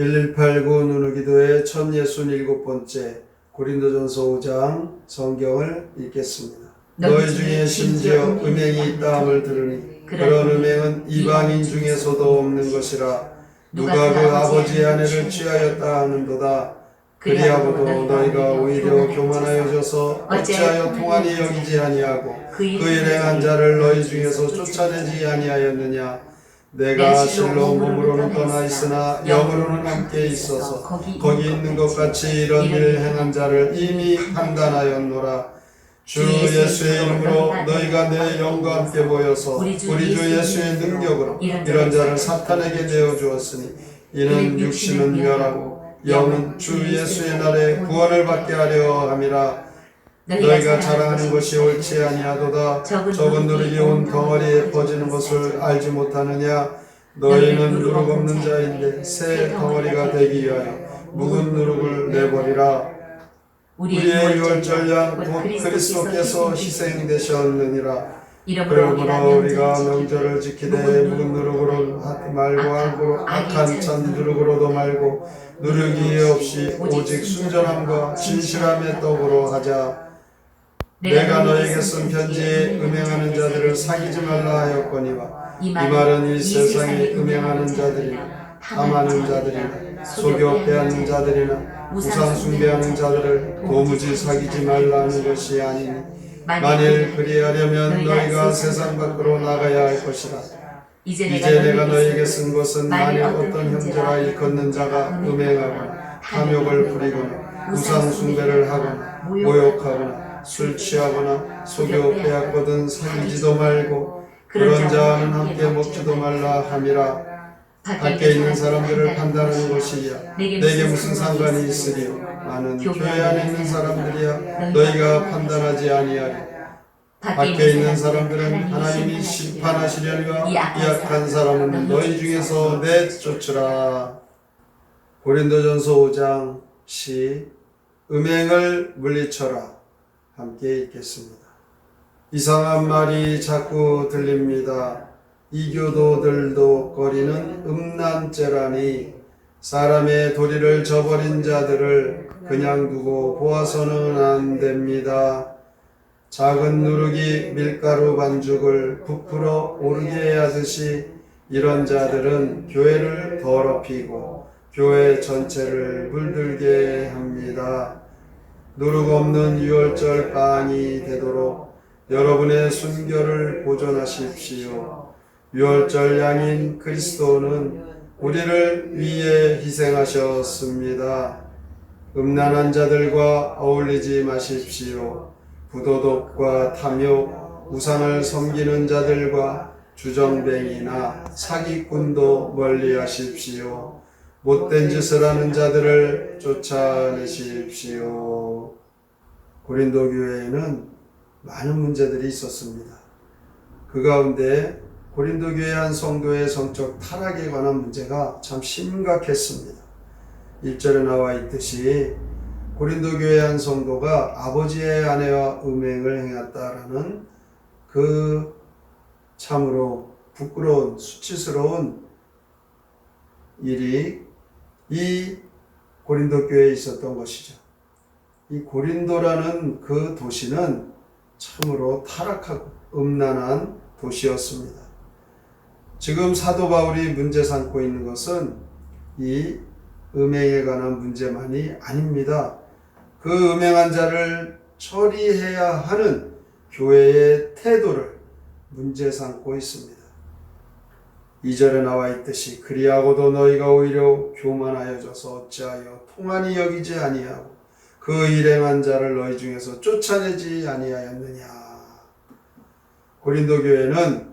1189 누누기도의 1067번째 고린도전서 5장 성경을 읽겠습니다. 너희 중에 심지어 음행이 있다함을 들으니 그런 음행은 이방인 중에서도 없는 것이라. 누가 그 아버지의 아내를 취하였다 하는도다. 그리하고도 너희가 오히려 교만하여져서 어찌하여 통한이 여기지 아니하고 그 일행한 자를 너희 중에서 쫓아내지 아니하였느냐. 내가 실로 몸으로는 떠나 있으나 영으로는 함께 있어서 거기 있는 것 같이 이런 일을 행한 자를 이미 판단하였노라. 주 예수의 이름으로 너희가 내 영과 함께 모여서 우리 주 예수의 능력으로 이런 자를 사탄에게 내어주었으니 이는 육신은 멸하고 영은 주 예수의 날에 구원을 받게 하려 함이라. 너희가 자랑하는 것이 옳지 아니하도다. 적은 누룩이 온 덩어리에 퍼지는 것을 알지 못하느냐. 너희는 누룩 없는 자인데 새 덩어리가 되기 위하여 묵은 누룩을 내버리라. 우리의 유월절 양 곧 그리스도께서 희생되셨느니라. 그러므로 우리가 명절을 지키되 묵은 누룩으로 말고 악한 찬 누룩으로도 말고 누룩이 없이 오직 순전함과 진실함의 떡으로 하자. 내가 너에게 쓴 편지에 음행하는 자들을 사귀지 말라 하였거니와 이 말은 이 세상에 음행하는 자들이나 탐하는 자들이나 속여 빼앗는 자들이나 우상 숭배하는 자들을 도무지 사귀지 말라는 것이 아니니 만일 그리하려면 너희가 세상 밖으로 나가야 할 것이라. 이제 내가 너에게 쓴 것은 만일 어떤 형제라 일컫는 자가 음행하거나 탐욕을 부리거나 우상 숭배를 하거나 모욕하거나 술 취하거나 속여 빼앗거든 사귀지도 말고 그런 자와는 함께 먹지도 말라 함이라. 밖에 있는 사람들을 판단하는 것이야 내게 무슨 상관이 있으리요. 나는 교회 안에 있는 사람들이야 너희가 판단하지 아니하리. 밖에 있는 사람들은 하나님이 심판하시려니와 이 악한 사람은 너희 중에서 내쫓으라. 고린도전서 5장 시 음행을 물리쳐라. 함께 읽겠습니다. 이상한 말이 자꾸 들립니다. 이교도들도 거리는 음란죄라니. 사람의 도리를 저버린 자들을 그냥 두고 보아서는 안 됩니다. 작은 누룩이 밀가루 반죽을 부풀어 오르게 하듯이 이런 자들은 교회를 더럽히고 교회 전체를 물들게 합니다. 누룩 없는 유월절 빵이 되도록 여러분의 순결을 보존하십시오. 유월절 양인 그리스도는 우리를 위해 희생하셨습니다. 음란한 자들과 어울리지 마십시오. 부도덕과 탐욕, 우상을 섬기는 자들과 주정뱅이나 사기꾼도 멀리하십시오. 못된 짓을 하는 자들을 쫓아내십시오. 고린도 교회에는 많은 문제들이 있었습니다. 그 가운데 고린도 교회 한 성도의 성적 타락에 관한 문제가 참 심각했습니다. 1절에 나와 있듯이 고린도 교회 한 성도가 아버지의 아내와 음행을 행했다라는 그 참으로 부끄러운 수치스러운 일이 이 고린도 교회에 있었던 것이죠. 이 고린도라는 그 도시는 참으로 타락하고 음란한 도시였습니다. 지금 사도 바울이 문제 삼고 있는 것은 이 음행에 관한 문제만이 아닙니다. 그 음행한 자를 처리해야 하는 교회의 태도를 문제 삼고 있습니다. 2절에 나와 있듯이 그리하고도 너희가 오히려 교만하여져서 어찌하여 통한이 여기지 아니하고 그 일행한 자를 너희 중에서 쫓아내지 아니하였느냐. 고린도 교회는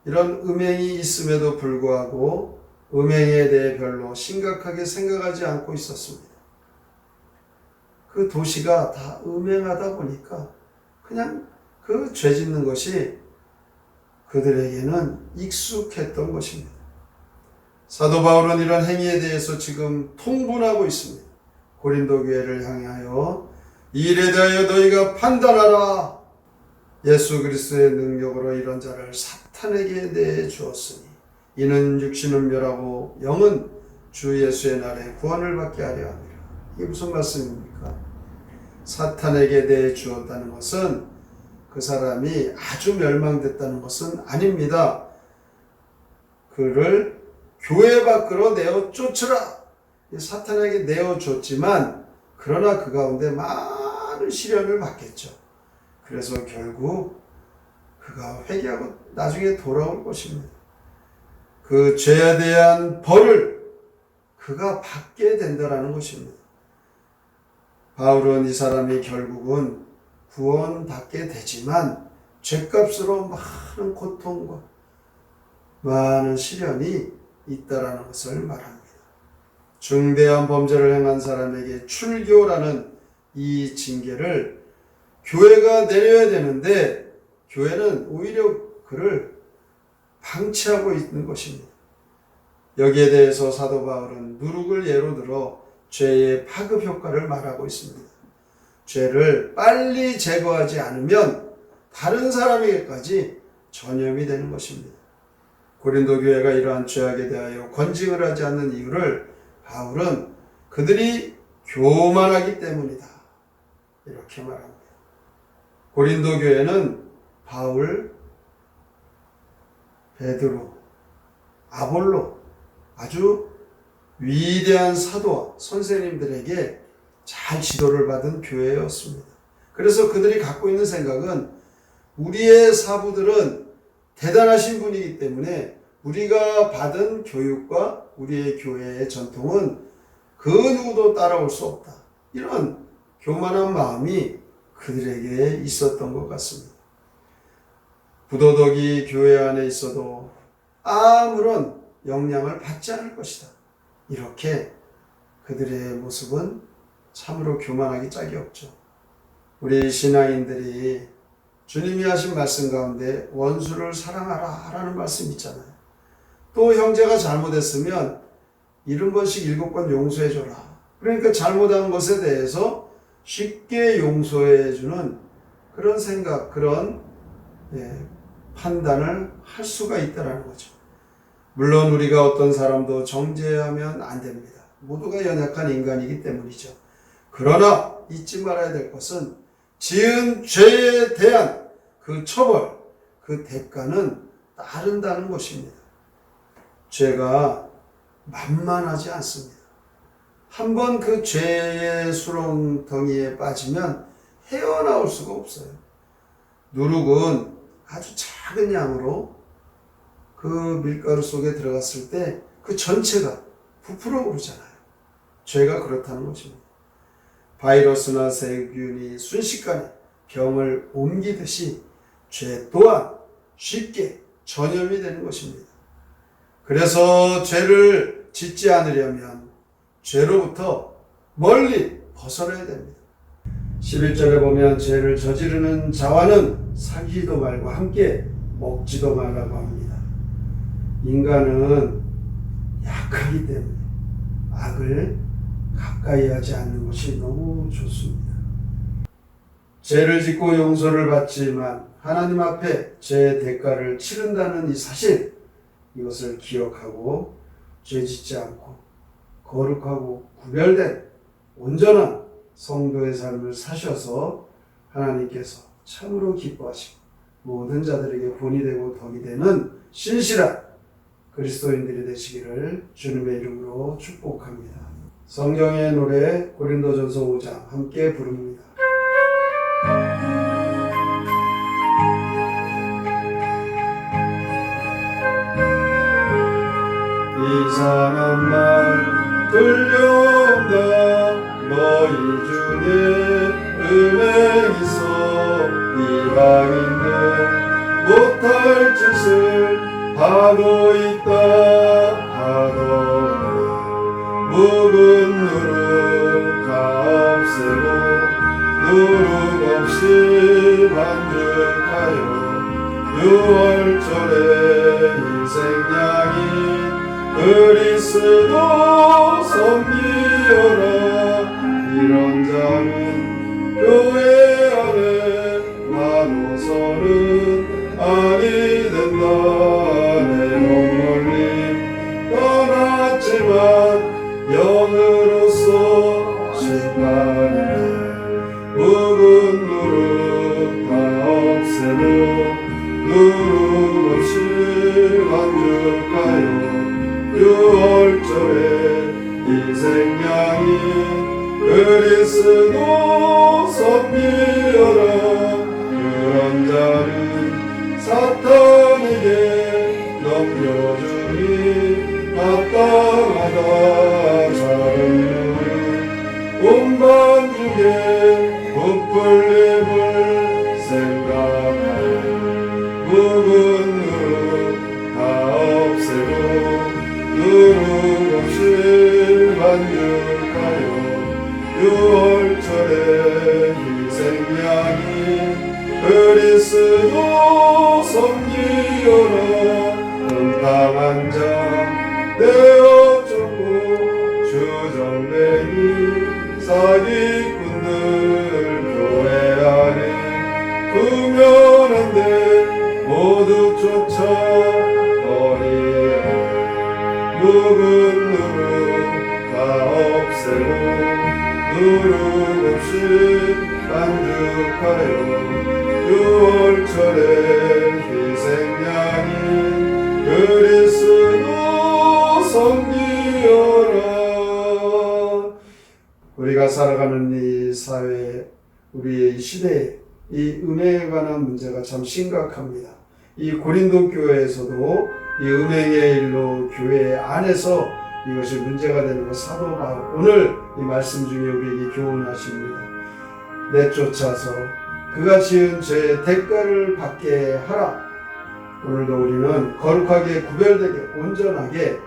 이런 음행이 있음에도 불구하고 음행에 대해 별로 심각하게 생각하지 않고 있었습니다. 그 도시가 다 음행하다 보니까 그냥 그 죄 짓는 것이 그들에게는 익숙했던 것입니다. 사도 바울은 이런 행위에 대해서 지금 통분하고 있습니다. 고린도 교회를 향하여 이 일에 대하여 너희가 판단하라. 예수 그리스도의 능력으로 이런 자를 사탄에게 내주었으니 이는 육신은 멸하고 영은 주 예수의 날에 구원을 받게 하려 함이라. 이게 무슨 말씀입니까? 사탄에게 대해 주었다는 것은 그 사람이 아주 멸망됐다는 것은 아닙니다. 그를 교회 밖으로 내어 쫓으라. 사탄에게 내어 줬지만 그러나 그 가운데 많은 시련을 받겠죠. 그래서 결국 그가 회개하고 나중에 돌아올 것입니다. 그 죄에 대한 벌을 그가 받게 된다라는 것입니다. 바울은 이 사람이 결국은 구원받게 되지만 죄값으로 많은 고통과 많은 시련이 있다라는 것을 말합니다. 중대한 범죄를 행한 사람에게 출교라는 이 징계를 교회가 내려야 되는데 교회는 오히려 그를 방치하고 있는 것입니다. 여기에 대해서 사도 바울은 누룩을 예로 들어 죄의 파급 효과를 말하고 있습니다. 죄를 빨리 제거하지 않으면 다른 사람에게까지 전염이 되는 것입니다. 고린도 교회가 이러한 죄악에 대하여 권징을 하지 않는 이유를 바울은 그들이 교만하기 때문이다. 이렇게 말합니다. 고린도 교회는 바울, 베드로, 아볼로 아주 위대한 사도와 선생님들에게 잘 지도를 받은 교회였습니다. 그래서 그들이 갖고 있는 생각은 우리의 사부들은 대단하신 분이기 때문에 우리가 받은 교육과 우리의 교회의 전통은 그 누구도 따라올 수 없다. 이런 교만한 마음이 그들에게 있었던 것 같습니다. 부도덕이 교회 안에 있어도 아무런 영향을 받지 않을 것이다. 이렇게 그들의 모습은 참으로 교만하기 짝이 없죠. 우리 신앙인들이 주님이 하신 말씀 가운데 원수를 사랑하라 라는 말씀 있잖아요. 또 형제가 잘못했으면 70번씩 7번 용서해줘라. 그러니까 잘못한 것에 대해서 쉽게 용서해주는 그런 생각, 그런 판단을 할 수가 있다는 거죠. 물론 우리가 어떤 사람도 정죄하면 안 됩니다. 모두가 연약한 인간이기 때문이죠. 그러나 잊지 말아야 될 것은 지은 죄에 대한 그 처벌, 그 대가는 따른다는 것입니다. 죄가 만만하지 않습니다. 한번 그 죄의 수렁덩이에 빠지면 헤어나올 수가 없어요. 누룩은 아주 작은 양으로 그 밀가루 속에 들어갔을 때 그 전체가 부풀어 오르잖아요. 죄가 그렇다는 것입니다. 바이러스나 세균이 순식간에 병을 옮기듯이 죄 또한 쉽게 전염이 되는 것입니다. 그래서 죄를 짓지 않으려면 죄로부터 멀리 벗어나야 됩니다. 11절에 보면 죄를 저지르는 자와는 사귀지도 말고 함께 먹지도 말라고 합니다. 인간은 약하기 때문에 악을 가까이 하지 않는 것이 너무 좋습니다. 죄를 짓고 용서를 받지만 하나님 앞에 죄의 대가를 치른다는 이 사실, 이것을 기억하고 죄 짓지 않고 거룩하고 구별된 온전한 성도의 삶을 사셔서 하나님께서 참으로 기뻐하시고 모든 자들에게 본이 되고 덕이 되는 신실한 그리스도인들이 되시기를 주님의 이름으로 축복합니다. 성경의 노래 고린도전서 5장 함께 부릅니다. 이상한 말 들려온다. 너희 중에 음행 있어 이방인도 못할 짓을 하고 있다 하더라. 묵은 누룩 다 없애고 누룩 없이 만족하여 6월절에 희생양인 그리스도 섬기어라. 이런 자는 교회 안에 나눠서는 아니 된다. 내 몸 멀리 떠났지만 그리스도 섬기어라. 그런 자를 사탄에게 넘겨주니 마땅하다. 작은 무릇 온 반죽에 부풀림을 생각하여 묵은 누룩 다 없애고 누룩 없이 반죽하여 유월절에 희생양이 그리스도 섬기어라. 음탕한 자 되어 쫓고 주정뱅이 사기꾼들 교회 안에 구면한데 모두 쫓아버리라. 묵은 누룩 다 없애고 누룩 없이 반죽하여 유월절에 희생양이 그리스도 섬기어라. 우리가 살아가는 이 사회, 우리의 시대에 이 음행에 관한 문제가 참 심각합니다. 이 고린도 교회에서도 이 음행의 일로 교회 안에서 이것이 문제가 되는 것 사도 바울 오늘 이 말씀 중에 우리에게 교훈하십니다. 내쫓아서 그가 지은 죄의 대가를 받게 하라. 오늘도 우리는 거룩하게 구별되게 온전하게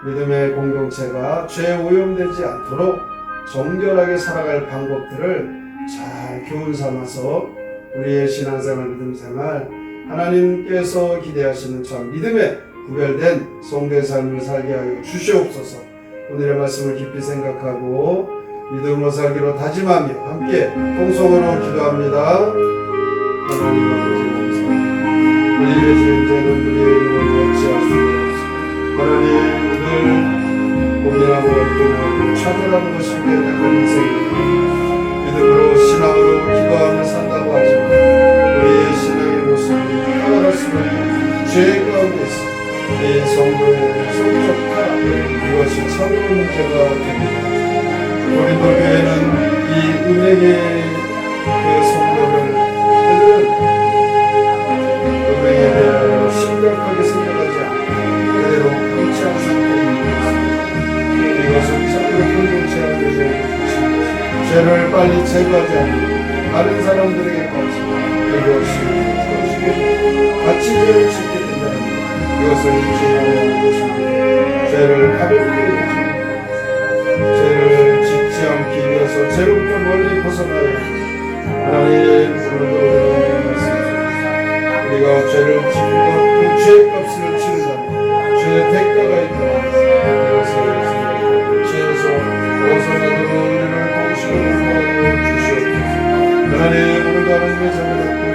믿음의 공동체가 죄에 오염되지 않도록 정결하게 살아갈 방법들을 잘 교훈 삼아서 우리의 신앙생활, 믿음생활, 하나님께서 기대하시는 참 믿음에 구별된 성도의 삶을 살게 하여 주시옵소서. 오늘의 말씀을 깊이 생각하고 믿음으로 살기로 다짐하며 함께 통성으로 기도합니다. 하나님 아버지 감사합니다. 우리의 죄는 우리의 이름을 어찌할 수 없습니다. 하나님 오늘 고민하고 걱정하고 찾아가는 것이 내가 인생입니다. 믿음으로 신앙으로 기도하며 산다고 하지만 우리의 신앙의 모습이 하나할 수는 죄 가운데 있습니다. 이 성도의 성적 타락 이것이 참으로 문제가 됩니다. 고린도 교회는 이 음행의 그 성도를 그들은 음행에 대하여 심각하게 생각하지 않고 그대로 끔찍한 상태입니다. 이것은 참으로 공동체가 되지 않습니다. 죄를 빨리 제거하지 않고 다른 사람들에게까지 그것이 같이 죄를 짓게 된다는 것 이것을 주의해야 하는 것입니다. 죄를 가볍게 죄를 짓지 않기 위해서 죄로부터 멀리 벗어나야 하나님 오늘도 우리가 죄를 짓고 그 죄의 값을 치른다면 죄의 대가가 있다. 죄에서 벗어나도록 우리를 공식으로 도와주시옵소서. 하나님 오늘도 하나님의 자녀들